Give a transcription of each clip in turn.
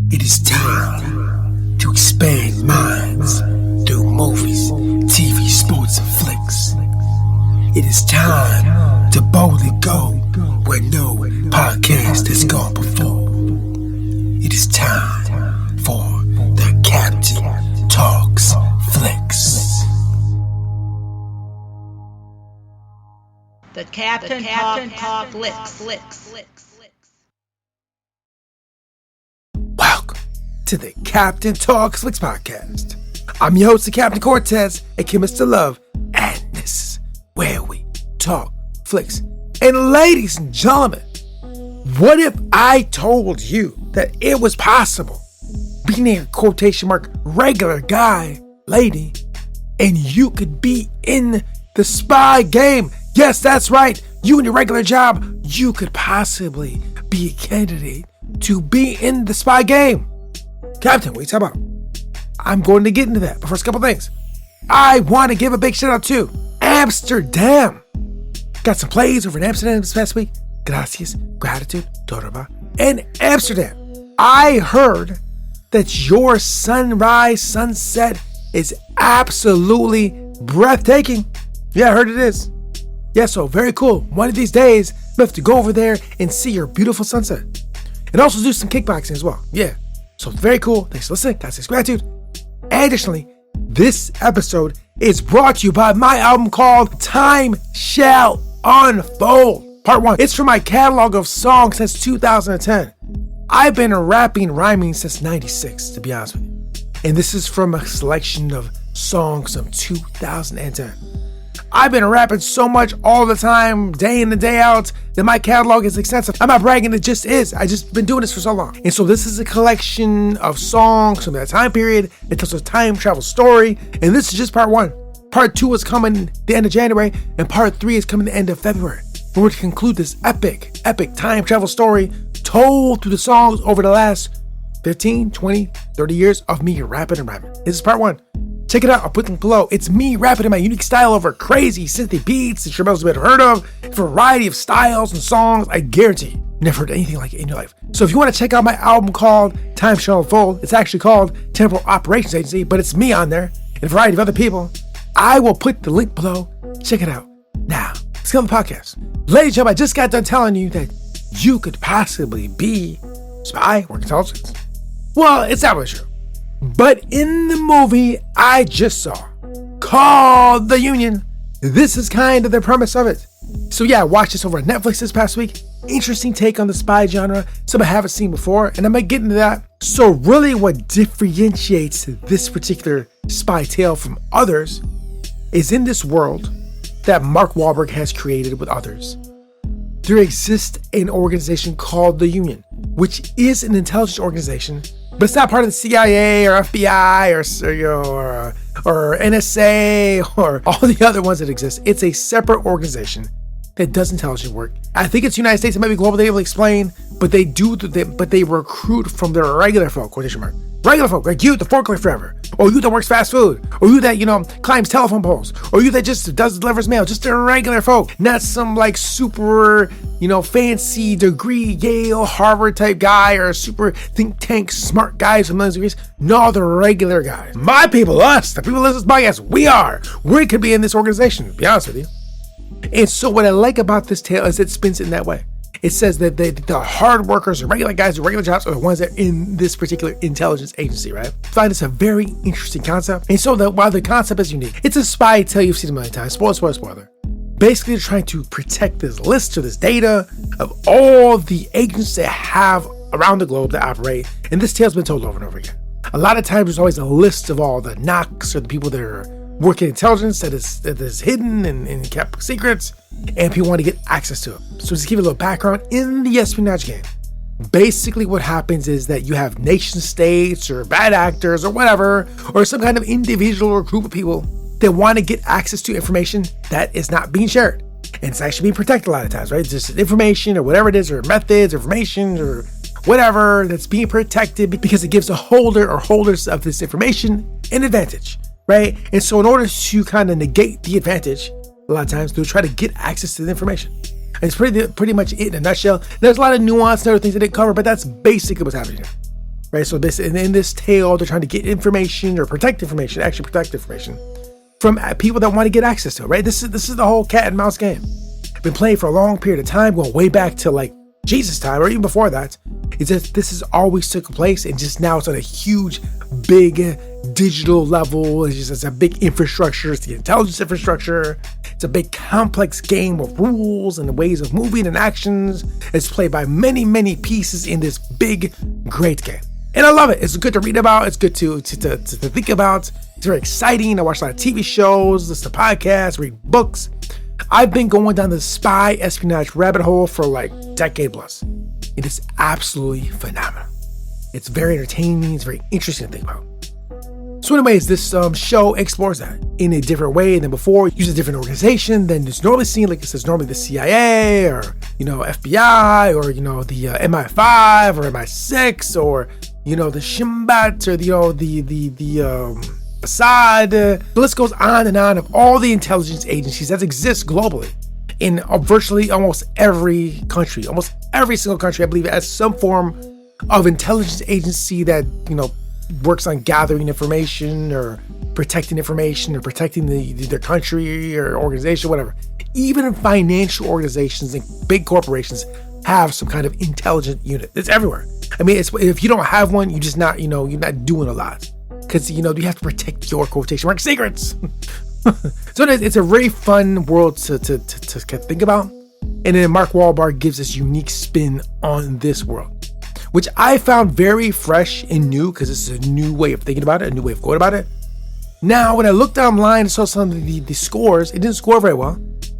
It is time to expand minds through movies, TV, sports, and flicks. It is time to boldly go where no podcast has gone before. It is time for the Captain Talks Flicks. The Captain Talk Flicks. Welcome to the Captain Talks Flicks podcast. I'm your host, the Captain Cortez, aka Mr. Love, and this is where we talk flicks. And ladies and gentlemen, what if I told you that it was possible being a quotation mark regular guy, lady, and you could be in the spy game? Yes, that's right. You and your regular job, you could possibly be a candidate to be in the spy game. Captain, what are you talking about? I'm going to get into that. But first, a couple things. I want to give a big shout out to Amsterdam. Got some plays over in Amsterdam this past week. Gracias, gratitude, Doraba, and Amsterdam. I heard that your sunrise, sunset is absolutely breathtaking. Yeah, I heard it is. Yeah, so very cool. One of these days, we have to go over there and see your beautiful sunset. And also do some kickboxing as well. Yeah. So very cool. Thanks for listening. Guys, gratitude. And additionally, this episode is brought to you by my album called Time Shall Unfold. Part 1. It's from my catalog of songs since 2010. I've been rhyming since 96, to be honest with you. And this is from a selection of songs from 2010. I've been rapping so much all the time, day in and day out, that my catalog is extensive. I'm not bragging, it just is. I just been doing this for so long. And so this is a collection of songs from that time period. It tells a time travel story. And this is just part 1. Part 2 is coming the end of January, and part 3 is coming the end of February. We're to conclude this epic time travel story told through the songs over the last 15, 20, 30 years of me rapping and rhyming. This is part 1. Check it out, I'll put the link below. It's me rapping in my unique style over crazy synthy beats that you're most have heard of. A variety of styles and songs, I guarantee you never heard anything like it in your life. So if you want to check out my album called Time Shall Unfold, it's actually called Temporal Operations Agency, but it's me on there and a variety of other people. I will put the link below. Check it out. Now, let's get on the podcast. Ladies and gentlemen, I just got done telling you that you could possibly be spy or intelligence. Well, it's not really true. But in the movie I just saw, called The Union, this is kind of the premise of it. So yeah, I watched this over on Netflix this past week. Interesting take on the spy genre, something I haven't seen before, and I might get into that. So really what differentiates this particular spy tale from others is in this world that Mark Wahlberg has created with others. There exists an organization called The Union, which is an intelligence organization, but it's not part of the CIA or FBI or NSA or all the other ones that exist. It's a separate organization that does intelligence work. I think it's United States, it might be global, they will explain, but they recruit from their regular folk, quotation mark. Regular folk, like you, the forklift driver, or you that works fast food, or you that, climbs telephone poles, or you that just delivers mail, just a regular folk, not some like super, fancy degree, Yale, Harvard type guy, or a super think tank smart guys with millions of degrees. No, the regular guys. My people, us, the people listening to this podcast, we could be in this organization, to be honest with you. And so what I like about this tale is it spins it in that way. It says that the hard workers, the regular guys, the regular jobs are the ones that are in this particular intelligence agency, right? I find this a very interesting concept. And so that while the concept is unique, it's a spy tale you've seen a million times. Spoiler. Basically, they're trying to protect this list or this data of all the agents that have around the globe that operate. And this tale's been told over and over again. A lot of times there's always a list of all the knocks or the people that are working intelligence that is hidden and kept secrets, and people want to get access to it. So just give you a little background in the espionage game. Basically what happens is that you have nation states or bad actors or whatever, or some kind of individual or group of people that want to get access to information that is not being shared. And it's actually being protected a lot of times, right? It's just information or whatever it is, or methods, or information, or whatever that's being protected because it gives the holder or holders of this information an advantage. Right? And so in order to kind of negate the advantage, a lot of times they'll try to get access to the information. And it's pretty much it in a nutshell. There's a lot of nuance and other things that they cover, but that's basically what's happening here. right? So in this tale, they're trying to get information or protect information from people that want to get access to it, right? This is the whole cat and mouse game. Been playing for a long period of time, going way back to like Jesus' time or even before that. It's just this has always took place, and just now it's on a huge, big digital level. It's a big infrastructure. It's the intelligence infrastructure. It's a big complex game of rules and ways of moving and actions. It's played by many, many pieces in this big, great game. And I love it. It's good to read about. It's good to think about. It's very exciting. I watch a lot of TV shows, listen to podcasts, read books. I've been going down the spy espionage rabbit hole for like a decade plus. It is absolutely phenomenal. It's very entertaining. It's very interesting to think about. So anyways, this show explores that in a different way than before. Uses a different organization than it's normally seen. Like it says, normally the CIA or, FBI or, the MI5 or MI6 or, the Shimbat or, the Assad. The list goes on and on of all the intelligence agencies that exist globally in virtually almost every country. Almost every single country, I believe, has some form of intelligence agency that, works on gathering information or protecting information or protecting their country or organization, whatever. Even financial organizations and big corporations have some kind of intelligent unit. It's everywhere. I mean, if you don't have one, you're just not, you're not doing a lot. Because, you have to protect your quotation mark secrets. So it's a very fun world to think about. And then Mark Wahlberg gives this unique spin on this world, which I found very fresh and new because it's a new way of thinking about it, a new way of going about it. Now, when I looked online and saw some of the scores, it didn't score very well.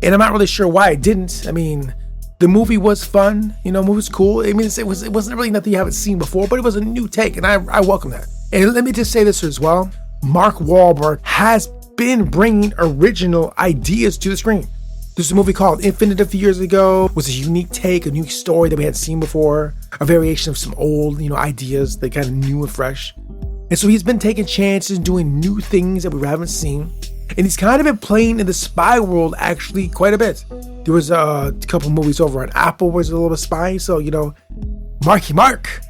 And I'm not really sure why it didn't. I mean, the movie was fun. The movie was cool. I mean, it wasn't really nothing you haven't seen before, but it was a new take, and I welcome that. And let me just say this as well. Mark Wahlberg has been bringing original ideas to the screen. There's a movie called Infinite a few years ago. It was a unique take, a unique story that we hadn't seen before, a variation of some old, ideas that kind of new and fresh. And so he's been taking chances and doing new things that we haven't seen. And he's kind of been playing in the spy world actually quite a bit. There was a couple movies over on Apple where there's a little bit of spy. So, Marky Mark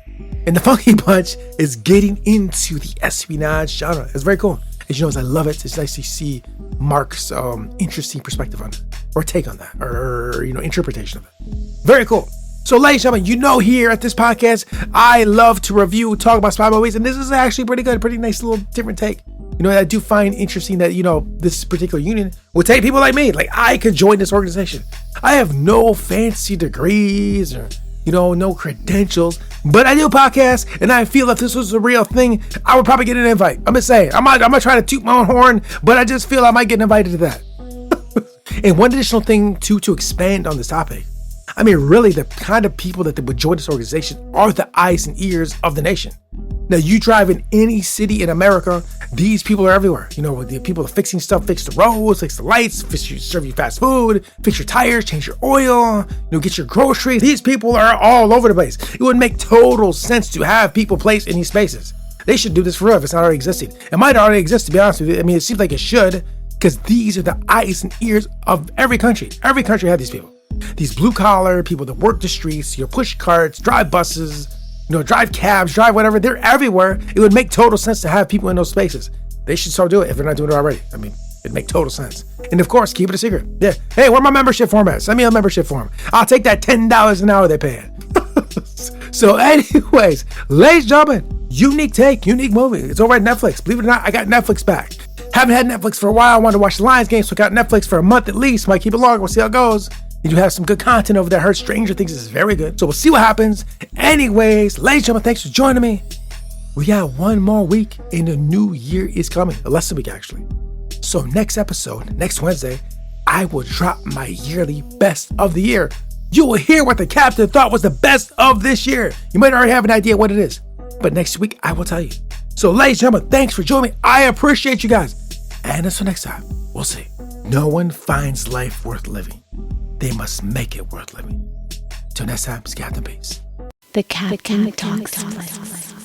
and the Funky Bunch is getting into the espionage genre. It's very cool. As you know, I love it. It's nice to see Mark's interesting perspective on it, or take on that, or interpretation of it. Very cool. So, ladies and gentlemen, here at this podcast, I love to review, talk about spy movies, and this is actually pretty good, pretty nice little different take. I do find interesting that, this particular union will take people like me. Like, I could join this organization. I have no fancy degrees or, no credentials, but I do podcasts, and I feel if this was a real thing, I would probably get an invite. I'm just saying, I'm not trying to toot my own horn, but I just feel I might get invited to that. And one additional thing, too, to expand on this topic. I mean, really, the kind of people that would join this organization are the eyes and ears of the nation. Now, you drive in any city in America, these people are everywhere. The people that fixing stuff, fix the roads, fix the lights, serve you fast food, fix your tires, change your oil, get your groceries. These people are all over the place. It would make total sense to have people placed in these spaces. They should do this for real if it's not already existing. It might already exist, to be honest with you. I mean, it seems like it should, because these are the eyes and ears of every country. Every country has these people. These blue collar people that work the streets, push carts, drive buses, drive cabs, drive whatever. They're everywhere. It would make total sense to have people in those spaces. They should start doing it if they're not doing it already. I mean, it'd make total sense. And of course, keep it a secret. Yeah. Hey, where my membership form at? Send me a membership form. I'll take that $10 an hour they pay. So anyways, ladies and gentlemen, unique take, unique movie. It's over at Netflix. Believe it or not, I got Netflix back. Haven't had Netflix for a while. I wanted to watch the Lions game, so I got Netflix for a month at least. Might keep it longer. We'll see how it goes. You have some good content over there. I heard Stranger Things is very good. So we'll see what happens. Anyways, ladies and gentlemen, thanks for joining me. We got one more week and the new year is coming. Less than a week, actually. So next episode, next Wednesday, I will drop my yearly best of the year. You will hear what the captain thought was the best of this year. You might already have an idea what it is, but next week I will tell you. So ladies and gentlemen, thanks for joining me. I appreciate you guys. And until next time, we'll see. No one finds life worth living. They must make it worth living. Till next time, it's Captain Peace. The Captain Talks.